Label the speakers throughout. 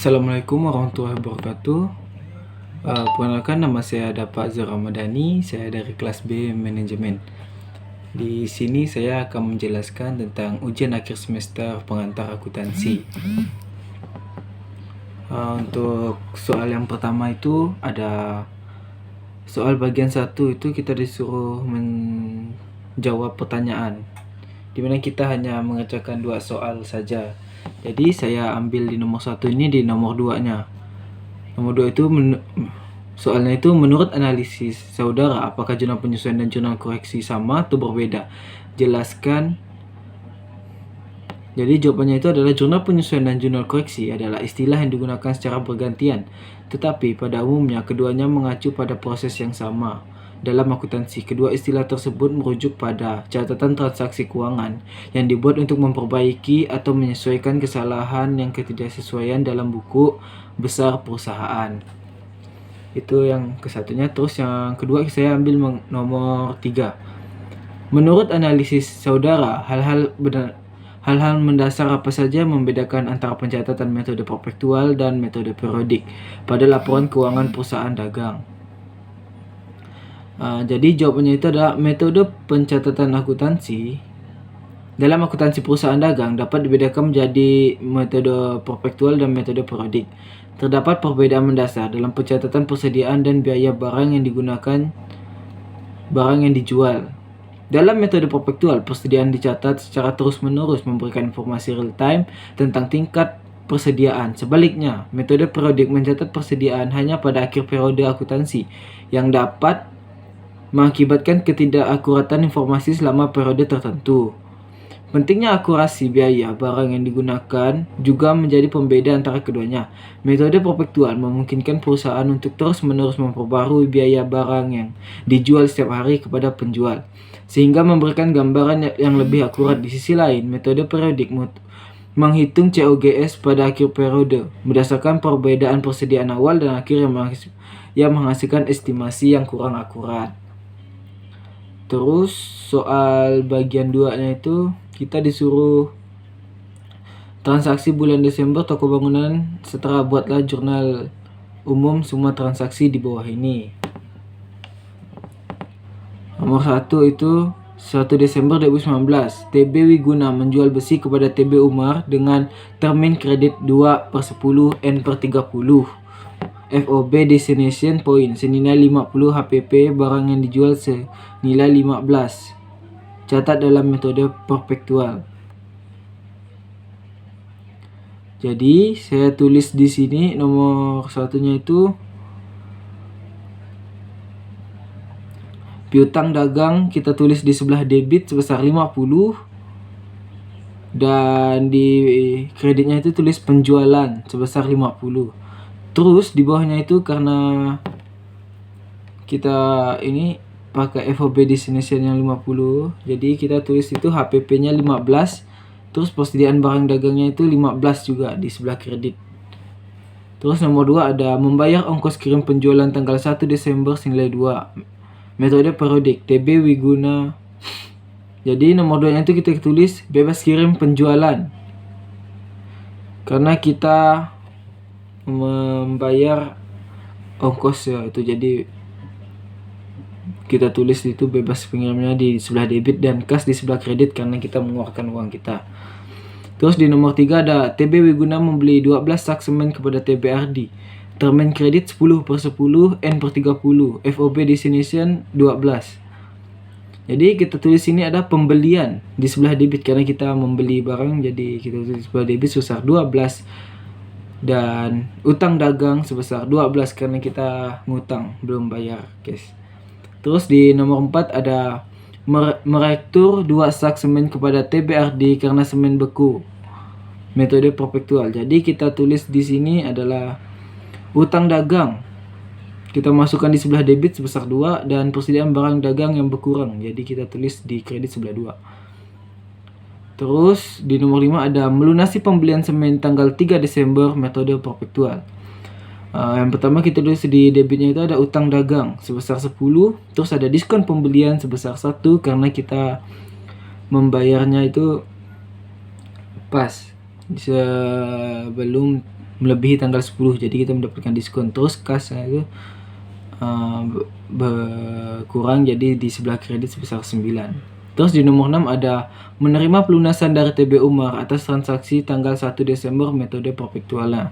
Speaker 1: Assalamualaikum warahmatullahi wabarakatuh. Perkenalkan, nama saya Pak Zul Ramadhani. Saya dari kelas B Manajemen. Di sini saya akan menjelaskan tentang ujian akhir semester pengantar akuntansi. Untuk soal yang pertama itu ada soal bagian 1 itu kita disuruh menjawab pertanyaan, dimana kita hanya mengerjakan 2 soal saja. Jadi saya ambil di nomor 1 ini di nomor 2-nya. Nomor 2 itu soalnya itu menurut analisis saudara, apakah jurnal penyesuaian dan jurnal koreksi sama atau berbeda? Jelaskan. Jadi jawabannya itu adalah jurnal penyesuaian dan jurnal koreksi adalah istilah yang digunakan secara bergantian, tetapi pada umumnya keduanya mengacu pada proses yang sama. Dalam akuntansi, kedua istilah tersebut merujuk pada catatan transaksi keuangan yang dibuat untuk memperbaiki atau menyesuaikan kesalahan yang ketidaksesuaian dalam buku besar perusahaan. Itu yang kesatunya. Terus yang kedua saya ambil nomor 3. Menurut analisis saudara, hal-hal mendasar apa saja yang membedakan antara pencatatan metode perpektual dan metode periodik pada laporan keuangan perusahaan dagang? Jadi jawabannya itu adalah metode pencatatan akuntansi dalam akuntansi perusahaan dagang dapat dibedakan menjadi metode perpektual dan metode periodik. Terdapat perbedaan mendasar dalam pencatatan persediaan dan biaya barang yang dijual. Dalam metode perpektual, persediaan dicatat secara terus-menerus memberikan informasi real time tentang tingkat persediaan. Sebaliknya, metode periodik mencatat persediaan hanya pada akhir periode akuntansi yang dapat mengakibatkan ketidakakuratan informasi selama periode tertentu. Pentingnya akurasi biaya barang yang digunakan juga menjadi pembeda antara keduanya. Metode perpektual memungkinkan perusahaan untuk terus-menerus memperbarui biaya barang yang dijual setiap hari kepada penjual, sehingga memberikan gambaran yang lebih akurat. Di sisi lain, metode periodik menghitung COGS pada akhir periode berdasarkan perbedaan persediaan awal dan akhir yang menghasilkan estimasi yang kurang akurat. Terus soal bagian 2-nya itu kita disuruh transaksi bulan Desember toko bangunan Setra, buatlah jurnal umum semua transaksi di bawah ini. Nomor 1 itu 1 Desember 2019, TB Wiguna menjual besi kepada TB Umar dengan termin kredit 2/10 N/30. FOB destination point senilai 50 HPP, barang yang dijual senilai 15. Catat dalam metode perpektual. Jadi saya tulis di sini nomor 1-nya itu piutang dagang kita tulis di sebelah debit sebesar 50, dan di kreditnya itu tulis penjualan sebesar 50. Terus di bawahnya itu karena kita ini pakai FOB destination yang 50, jadi kita tulis itu HPP-nya 15. Terus persediaan barang dagangnya itu 15 juga di sebelah kredit. Terus nomor 2 ada membayar ongkos kirim penjualan tanggal 1 Desember senilai 2. Metode periodik TB Wiguna. Jadi nomor 2 itu kita tulis bebas kirim penjualan, karena kita membayar ongkos ya itu, jadi kita tulis itu bebas pengirimnya di sebelah debit dan kas di sebelah kredit karena kita mengeluarkan uang kita. Terus di nomor 3 ada TB Wiguna membeli 12 sak semen kepada TBRD, termin kredit 10/10 N/30, FOB destination 12. Jadi kita tulis ini ada pembelian di sebelah debit karena kita membeli barang, jadi kita tulis sebelah debit sebesar 12, dan utang dagang sebesar 12 karena kita ngutang belum bayar cash. Terus di nomor 4 ada merektur 2 sak semen kepada TBRD karena semen beku, metode perpektual. Jadi kita tulis di sini adalah utang dagang kita masukkan di sebelah debit sebesar 2, dan persediaan barang dagang yang berkurang, jadi kita tulis di kredit sebelah 2. Terus di nomor 5 ada melunasi pembelian semen tanggal 3 Desember, metode perpektual. Yang pertama kita tulis di debitnya itu ada utang dagang sebesar 10, terus ada diskon pembelian sebesar 1 karena kita membayarnya itu pas sebelum melebihi tanggal 10, jadi kita mendapatkan diskon. Terus kasnya itu berkurang, jadi di sebelah kredit sebesar 9. Terus di nomor 6 ada menerima pelunasan dari TB Umar atas transaksi tanggal 1 Desember metode perpetualnya.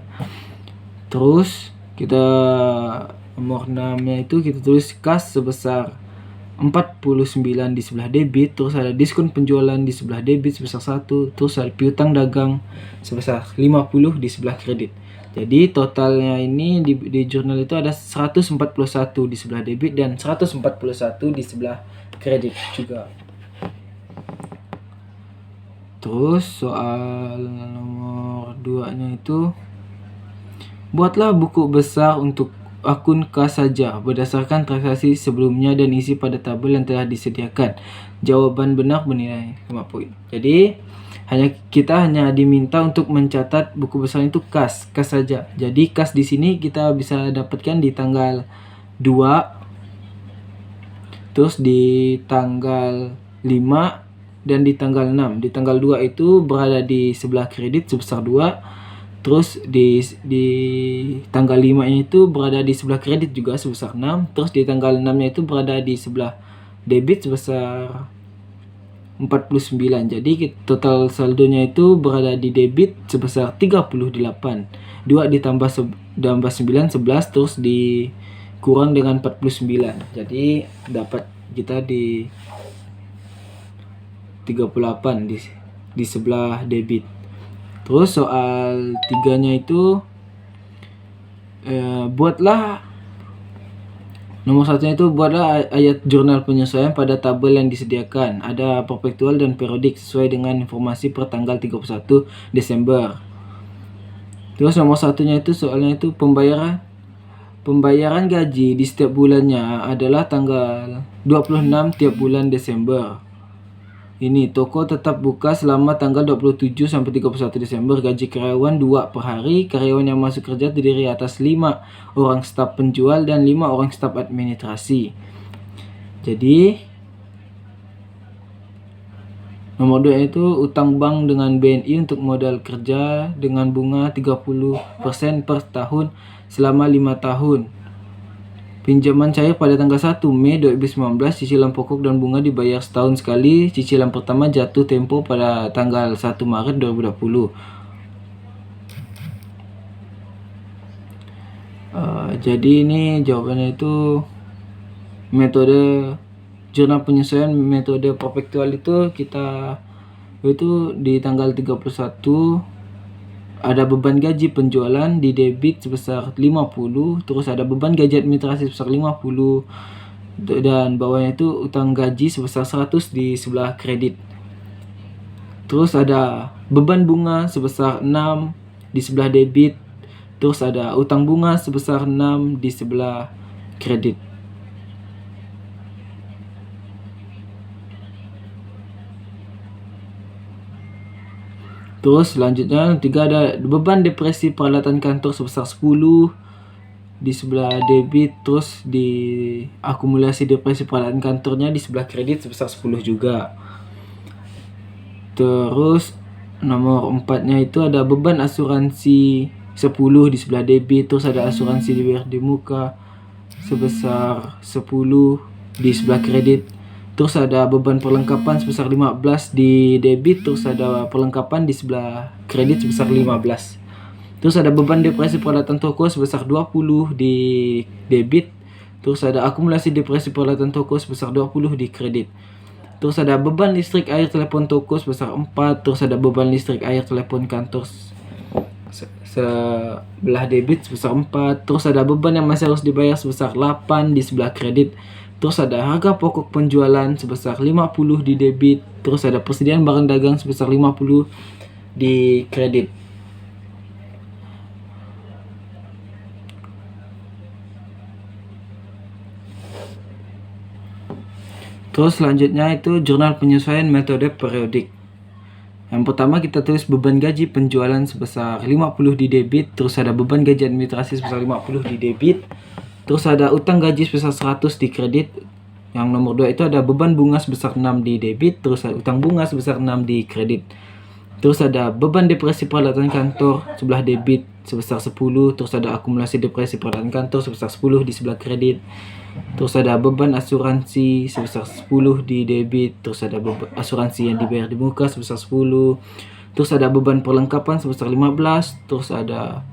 Speaker 1: Terus kita nomor 6-nya itu kita tulis kas sebesar 49 di sebelah debit, terus ada diskon penjualan di sebelah debit sebesar 1, terus ada piutang dagang sebesar 50 di sebelah kredit. Jadi totalnya ini di jurnal itu ada 141 di sebelah debit dan 141 di sebelah kredit juga. Terus soal nomor 2-nya itu, buatlah buku besar untuk akun kas saja berdasarkan transaksi sebelumnya dan isi pada tabel yang telah disediakan. Jawaban benar bernilai 5 poin. Jadi kita hanya diminta untuk mencatat buku besar itu kas saja. Jadi kas di sini kita bisa dapatkan di tanggal 2, terus di tanggal 5 dan di tanggal 6. Di tanggal 2 itu berada di sebelah kredit sebesar 2. Terus di tanggal 5-nya itu berada di sebelah kredit juga sebesar 6. Terus di tanggal 6-nya itu berada di sebelah debit sebesar 49. Jadi total saldonya itu berada di debit sebesar 38. 2 ditambah 9, 11, terus dikurang dengan 49. Jadi dapat kita di 38 di sebelah debit. Terus soal 3-nya itu buatlah nomor 1-nya itu buatlah ayat jurnal penyesuaian pada tabel yang disediakan. Ada perpetual dan periodik sesuai dengan informasi per tanggal 31 Desember. Terus nomor 1-nya itu soalnya itu pembayaran gaji di setiap bulannya adalah tanggal 26 tiap bulan Desember. Ini toko tetap buka selama tanggal 27 sampai 31 Desember. Gaji karyawan 2 per hari. Karyawan yang masuk kerja terdiri atas 5 orang staf penjual dan 5 orang staf administrasi. Jadi nomor 2 itu utang bank dengan BNI untuk modal kerja dengan bunga 30% per tahun selama 5 tahun. Pinjaman cair pada tanggal 1 Mei 2019, cicilan pokok dan bunga dibayar setahun sekali. Cicilan pertama jatuh tempo pada tanggal 1 Maret 2020. Jadi ini jawabannya itu metode jurnal penyesuaian metode perpetual itu di tanggal 31 ada beban gaji penjualan di debit sebesar 50, terus ada beban gaji administrasi sebesar 50, dan bawahnya itu utang gaji sebesar 100 di sebelah kredit. Terus ada beban bunga sebesar 6 di sebelah debit, terus ada utang bunga sebesar 6 di sebelah kredit. Terus selanjutnya 3 ada beban depresi peralatan kantor sebesar 10 di sebelah debit, terus di akumulasi depresi peralatan kantornya di sebelah kredit sebesar 10 juga. Terus nomor 4-nya itu ada beban asuransi 10 di sebelah debit, terus ada asuransi di muka sebesar 10 di sebelah kredit. Terus ada beban perlengkapan sebesar 15 di debit, terus ada perlengkapan di sebelah kredit sebesar 15. Terus ada beban depresi peralatan toko sebesar 20 di debit, terus ada akumulasi depresi peralatan toko sebesar 20 di kredit. Terus ada beban listrik air telepon toko sebesar 4, terus ada beban listrik air telepon kantor sebelah debit sebesar 4, terus ada beban yang masih harus dibayar sebesar 8 di sebelah kredit. Terus ada harga pokok penjualan sebesar 50 di debit, terus ada persediaan barang dagang sebesar 50 di kredit. Terus selanjutnya itu jurnal penyesuaian metode periodik. Yang pertama kita tulis beban gaji penjualan sebesar 50 di debit, terus ada beban gaji administrasi sebesar 50 di debit. Terus ada utang gaji sebesar 100 di kredit. Yang nomor 2 itu ada beban bunga sebesar 6 di debit, terus ada utang bunga sebesar 6 di kredit. Terus ada beban depresi peralatan kantor sebelah debit sebesar 10, terus ada akumulasi depresi peradaan kantor sebesar 10 di sebelah kredit, terus ada beban asuransi sebesar 10 di debit, terus ada asuransi yang dibayar di muka sebesar 10, terus ada beban perlengkapan sebesar 15, terus ada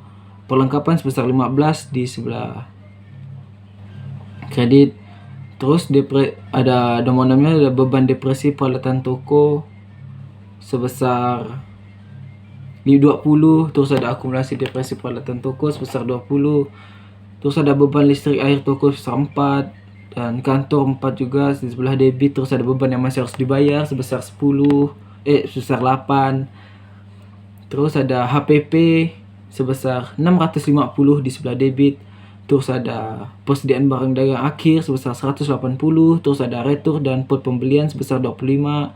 Speaker 1: perlengkapan sebesar 15 di sebelah kredit, terus ada nomor-nomornya, ada beban depresi peralatan toko sebesar 20, terus ada akumulasi depresi peralatan toko sebesar 20, terus ada beban listrik air toko sebesar 4, dan kantor 4 juga di sebelah debit, terus ada beban yang masih harus dibayar sebesar 8, terus ada HPP sebesar 650 di sebelah debit, terus ada persediaan barang dagang akhir sebesar 180, terus ada retur dan pot pembelian sebesar 25,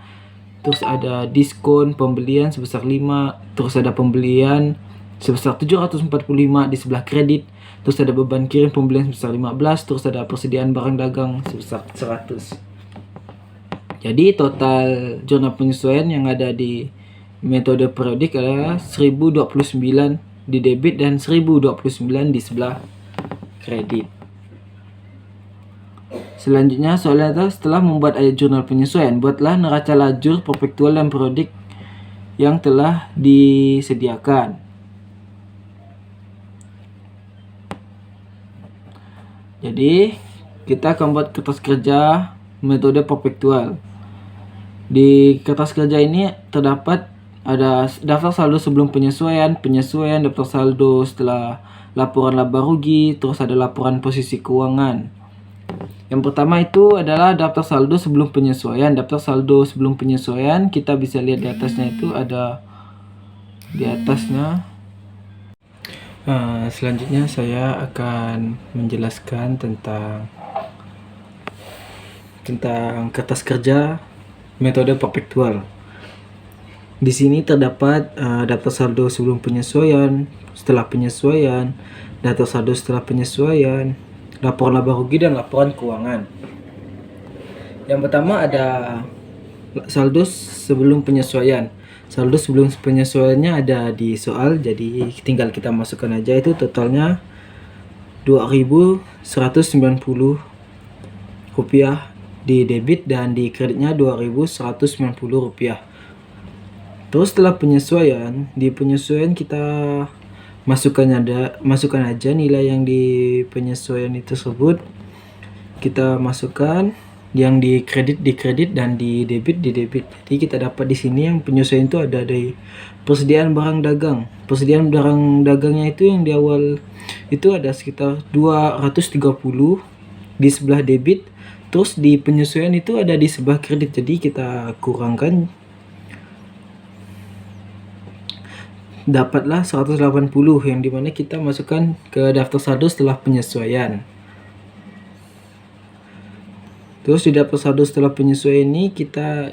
Speaker 1: terus ada diskon pembelian sebesar 5, terus ada pembelian sebesar 745 di sebelah kredit, terus ada beban kirim pembelian sebesar 15, terus ada persediaan barang dagang sebesar 100. Jadi total jurnal penyesuaian yang ada di metode periodik adalah 1029 di debit dan 1029 di sebelah kredit. Selanjutnya soalnya adalah setelah membuat ayat jurnal penyesuaian, buatlah neraca lajur, perpektual, dan periodik yang telah disediakan. Jadi kita akan buat kertas kerja metode perpektual. Di kertas kerja ini terdapat ada daftar saldo sebelum penyesuaian, daftar saldo setelah laporan laba rugi, terus ada laporan posisi keuangan. Yang pertama itu adalah daftar saldo sebelum penyesuaian. Daftar saldo sebelum penyesuaian kita bisa lihat di atasnya itu ada di atasnya. Selanjutnya saya akan menjelaskan tentang kertas kerja metode perpektual. Di sini terdapat daftar saldo sebelum penyesuaian, setelah penyesuaian, daftar saldo setelah penyesuaian, laporan laba rugi, dan laporan keuangan. Yang pertama ada saldo sebelum penyesuaian. Saldo sebelum penyesuaiannya ada di soal, jadi tinggal kita masukkan aja. Itu totalnya 2.190 rupiah di debit dan di kreditnya 2.190 rupiah. Terus setelah penyesuaian, di penyesuaian kita masukkan aja nilai yang di penyesuaian itu tersebut. Kita masukkan yang di kredit dan di debit. Jadi kita dapat di sini yang penyesuaian itu ada dari persediaan barang dagang. Persediaan barang dagangnya itu yang di awal itu ada sekitar 230 di sebelah debit, terus di penyesuaian itu ada di sebelah kredit. Jadi kita kurangkan, dapatlah 180 yang dimana kita masukkan ke daftar saldo setelah penyesuaian. Terus di daftar saldo setelah penyesuaian ini kita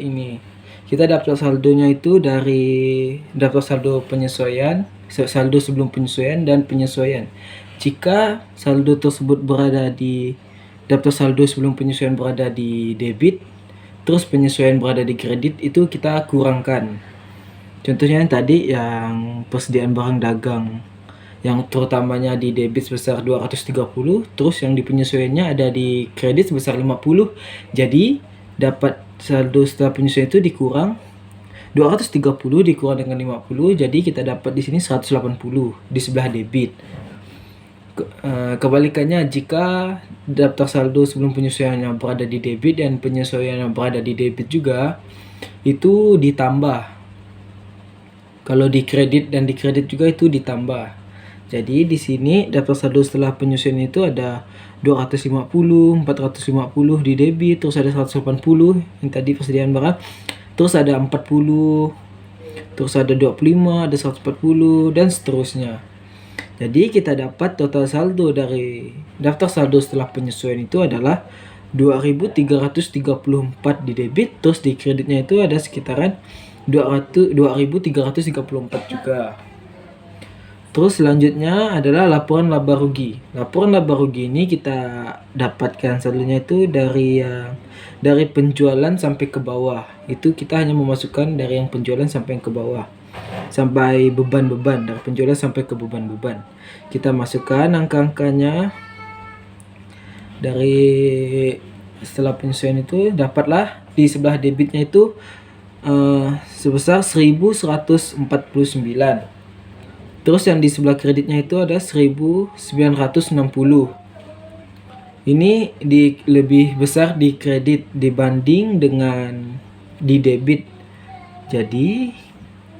Speaker 1: daftar saldonya itu dari daftar saldo penyesuaian, saldo sebelum penyesuaian, dan penyesuaian. Jika saldo tersebut berada di daftar saldo sebelum penyesuaian berada di debit, terus penyesuaian berada di kredit, itu kita kurangkan. Contohnya yang tadi yang persediaan barang dagang yang terutamanya di debit sebesar 230, terus yang di penyesuaiannya ada di kredit sebesar 50. Jadi dapat saldo setelah penyesuaian itu dikurang 230 dikurang dengan 50, jadi kita dapat di sini 180 di sebelah debit. Kebalikannya, jika daftar saldo sebelum penyesuaian yang berada di debit dan penyesuaian yang berada di debit juga, itu ditambah. Kalau di kredit dan di kredit juga itu ditambah. Jadi di sini daftar saldo setelah penyesuaian itu ada 250, 450 di debit, terus ada 180 yang tadi persediaan barang, terus ada 40, terus ada 25, ada 140, dan seterusnya. Jadi kita dapat total saldo dari daftar saldo setelah penyesuaian itu adalah 2.334 di debit, terus di kreditnya itu ada sekitaran 2.334 juga. Terus selanjutnya adalah laporan laba rugi. Laporan laba rugi ini kita dapatkan saldonya itu dari penjualan sampai ke bawah. Itu kita hanya memasukkan dari yang penjualan sampai yang ke bawah. sampai beban-beban, dari penjualan sampai ke beban-beban. Kita masukkan angka-angkanya. Dari setelah penyesuaian itu dapatlah di sebelah debitnya itu sebesar 1149. Terus yang di sebelah kreditnya itu ada 1960. Ini lebih besar di kredit dibanding dengan di debit. Jadi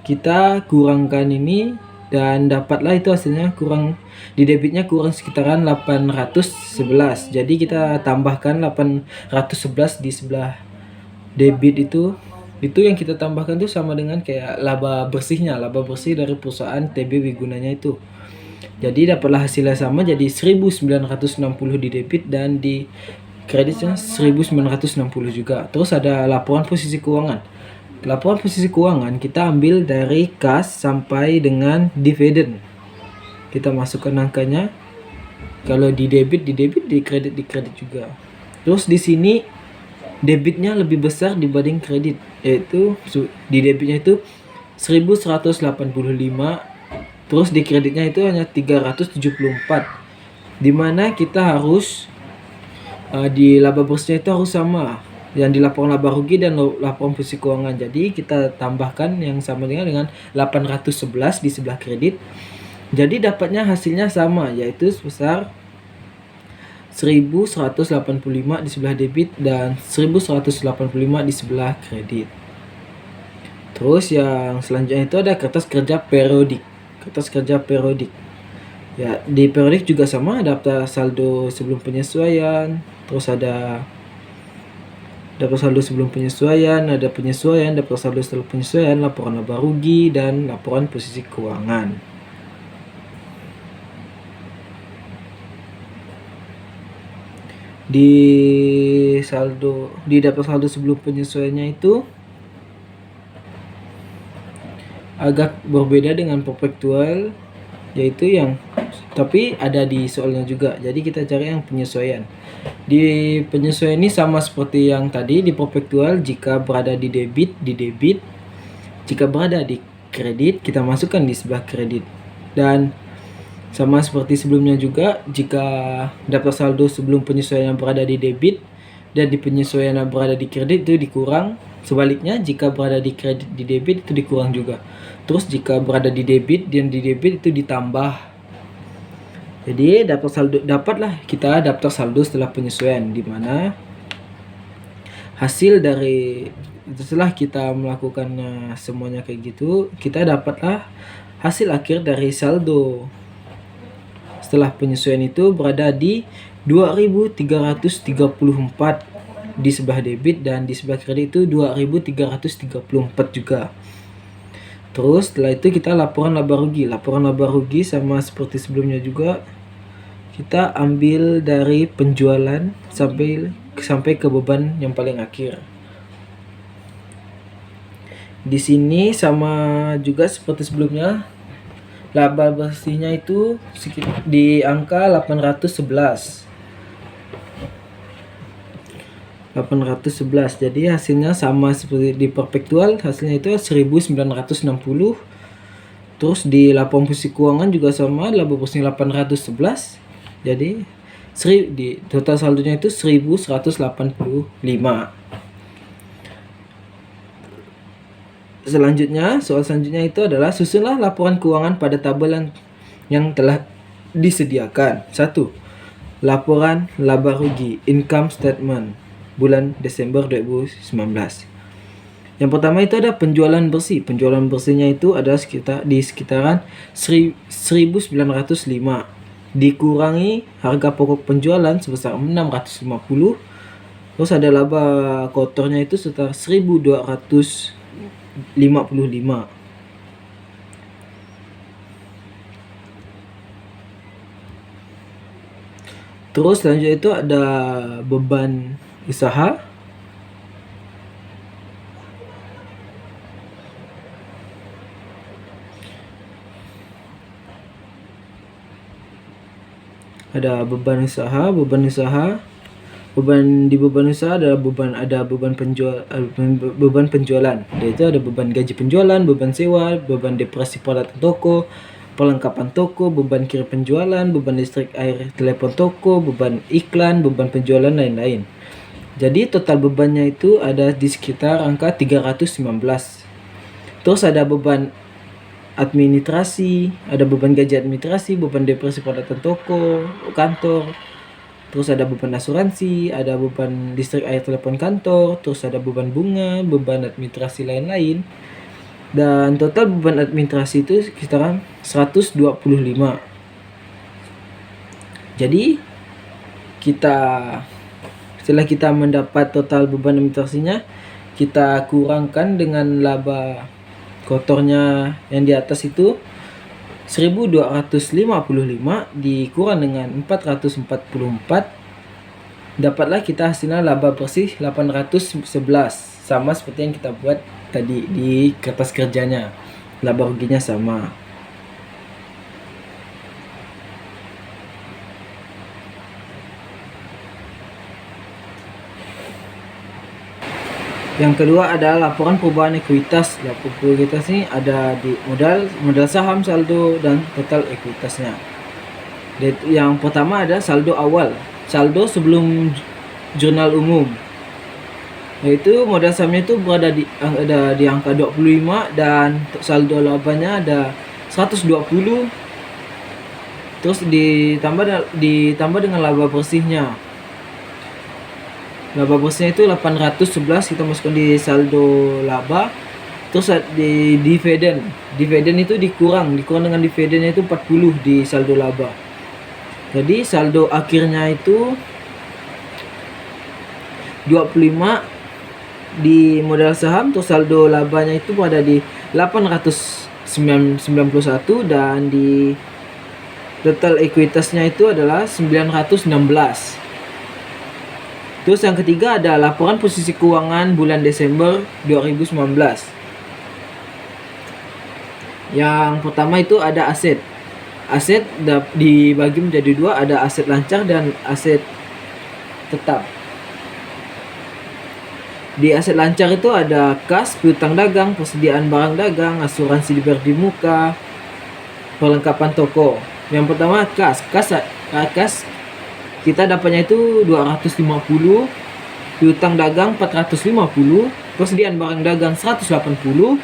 Speaker 1: kita kurangkan ini dan dapatlah itu hasilnya kurang, di debitnya kurang sekitaran 811. Jadi kita tambahkan 811 di sebelah debit itu yang kita tambahkan itu sama dengan kayak laba bersih dari perusahaan TB Wigunanya itu. Jadi dapatlah hasilnya sama, jadi 1960 di debit dan di kreditnya 1960 juga. Terus ada laporan posisi keuangan. Laporan posisi keuangan kita ambil dari kas sampai dengan dividen. Kita masukkan angkanya. Kalau di debit, di kredit juga. Terus di sini debitnya lebih besar dibanding kredit, yaitu di debitnya itu 1185. Terus di kreditnya itu hanya 374. Dimana kita harus di laba bersihnya itu harus sama yang di laporan laba rugi dan laporan posisi keuangan. Jadi kita tambahkan yang sama dengan 811 di sebelah kredit. Jadi dapatnya hasilnya sama, yaitu sebesar 1185 di sebelah debit dan 1185 di sebelah kredit. Terus yang selanjutnya itu ada kertas kerja periodik. Ya, di periodik juga sama, daftar saldo sebelum penyesuaian, terus ada daftar saldo sebelum penyesuaian, ada penyesuaian, daftar saldo setelah penyesuaian, laporan laba rugi, dan laporan posisi keuangan. Di daftar saldo sebelum penyesuaiannya itu agak berbeda dengan perpetual, yaitu tapi ada di soalnya juga. Jadi kita cari yang penyesuaian. Di penyesuaian ini sama seperti yang tadi di perpetual, jika berada di debit, jika berada di kredit, kita masukkan di sebelah kredit. Dan sama seperti sebelumnya juga, jika daftar saldo sebelum penyesuaian berada di debit dan di penyesuaian berada di kredit itu dikurang. Sebaliknya, jika berada di kredit di debit itu dikurang juga. Terus jika berada di debit dan di debit itu ditambah. Jadi dapatlah kita daftar saldo setelah penyesuaian, di mana hasil dari setelah kita melakukannya semuanya kayak gitu, kita dapatlah hasil akhir dari saldo setelah penyesuaian itu berada di 2334 di sebelah debit dan di sebelah kredit itu 2334 juga. Terus setelah itu kita laporan laba rugi. Laporan laba rugi sama seperti sebelumnya juga, kita ambil dari penjualan sampai ke beban yang paling akhir. Di sini sama juga seperti sebelumnya, laba bersihnya itu di angka 811. Jadi hasilnya sama seperti di perpetual, hasilnya itu 1960. Terus di laporan posisi keuangan juga sama, laba bersih 811. Jadi di total saldonya itu 1185. Soal selanjutnya itu adalah susunlah laporan keuangan pada tabel yang telah disediakan. 1. Laporan laba rugi, income statement bulan Desember 2019. Yang pertama itu ada penjualan bersih. Penjualan bersihnya itu ada di sekitaran 1905. Dikurangi harga pokok penjualan sebesar 650. Terus ada laba kotornya itu sekitar 1255. Terus selanjutnya itu ada beban usaha. Ada beban usaha Beban usaha adalah beban penjualan, yaitu ada beban gaji penjualan, beban sewa, beban depresi peralatan toko, perlengkapan toko, beban kirim penjualan, beban listrik, air, telepon toko, beban iklan, beban penjualan, lain-lain. Jadi total bebannya itu ada di sekitar angka 319. Terus ada beban administrasi, ada beban gaji administrasi, beban depresi peralatan toko, kantor. Terus ada beban asuransi, ada beban listrik, air, telepon kantor, terus ada beban bunga, beban administrasi lain-lain. Dan total beban administrasi itu sekitaran 125. Jadi setelah kita mendapat total beban administrasinya, kita kurangkan dengan laba kotornya yang di atas itu 1255 dikurang dengan 444, dapatlah kita hasilnya laba bersih 811, sama seperti yang kita buat tadi di kertas kerjanya. Laba ruginya sama. Yang kedua adalah laporan perubahan ekuitas. Laporan ekuitas ini ada di modal saham, saldo, dan total ekuitasnya. Yang pertama ada saldo awal, saldo sebelum jurnal umum, yaitu modal sahamnya itu ada di angka 25 dan saldo labanya ada 120. Terus ditambah dengan laba bersihnya. Laba bersihnya itu 811, kita masukkan di saldo laba. Terus di dividen itu dikurang dengan dividennya itu 40 di saldo laba. Jadi saldo akhirnya itu 25 di modal saham, terus saldo labanya itu berada di 891 dan di total ekuitasnya itu adalah 916. Terus yang ketiga ada laporan posisi keuangan bulan Desember 2019. Yang pertama itu ada aset. Aset dibagi menjadi dua, ada aset lancar dan aset tetap. Di aset lancar itu ada kas, piutang dagang, persediaan barang dagang, asuransi dibayar di muka, perlengkapan toko. Yang pertama kas kita dapatnya itu 250, piutang dagang 450, persediaan barang dagang 180,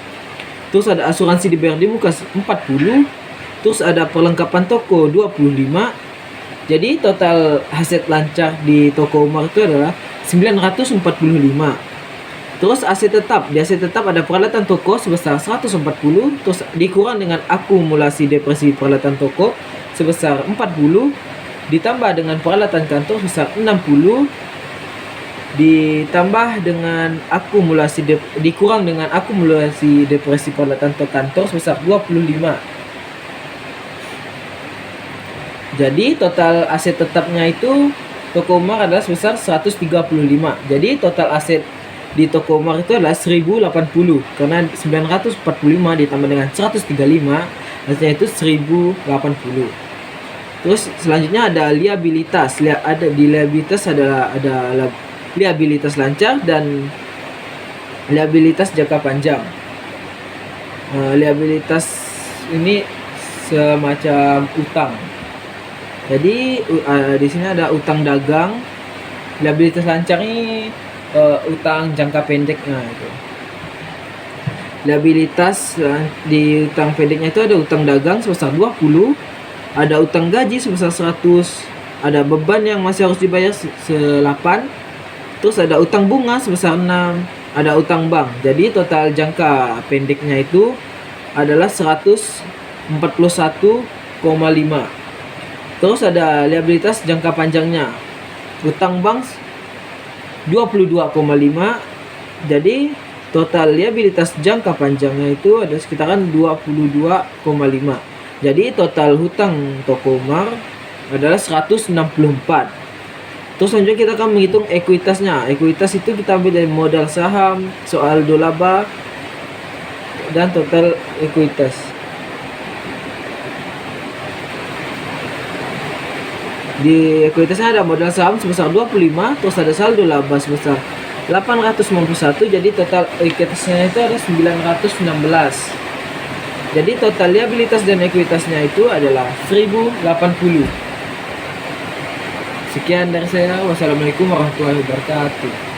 Speaker 1: terus ada asuransi dibayar di muka 40, terus ada perlengkapan toko 25. Jadi total aset lancar di toko Umar itu adalah 945. Terus di aset tetap ada peralatan toko sebesar 140, terus dikurang dengan akumulasi depresi peralatan toko sebesar 40, ditambah dengan peralatan kantor sebesar 60, ditambah dengan dikurang dengan akumulasi depresi peralatan kantor sebesar 25. Jadi total aset tetapnya itu toko Umar adalah sebesar 135. Jadi total aset di toko Umar itu adalah 1080, karena 945 ditambah dengan 135 hasilnya itu 1080. Terus selanjutnya ada liabilitas. Ada liabilitas lancar dan liabilitas jangka panjang. Liabilitas ini semacam utang. Jadi di sini ada utang dagang. Liabilitas lancar ini utang jangka pendek. Itu. Liabilitas di utang pendeknya itu ada utang dagang sebesar 20, ada utang gaji sebesar 100, ada beban yang masih harus dibayar 8, terus ada utang bunga sebesar 6, ada utang bank. Jadi total jangka pendeknya itu adalah 141,5. Terus ada liabilitas jangka panjangnya, utang bank 22,5. Jadi total liabilitas jangka panjangnya itu ada sekitaran 22,5. Jadi total hutang toko Umar adalah 164. Terus selanjutnya kita akan menghitung ekuitasnya. Ekuitas itu kita ambil dari modal saham, saldo laba, dan total ekuitas. Di ekuitasnya ada modal saham sebesar 25, terus ada saldo laba sebesar 891, jadi total ekuitasnya itu ada 916. Jadi total liabilitas dan ekuitasnya itu adalah 1080. Sekian dari saya. Wassalamualaikum warahmatullahi wabarakatuh.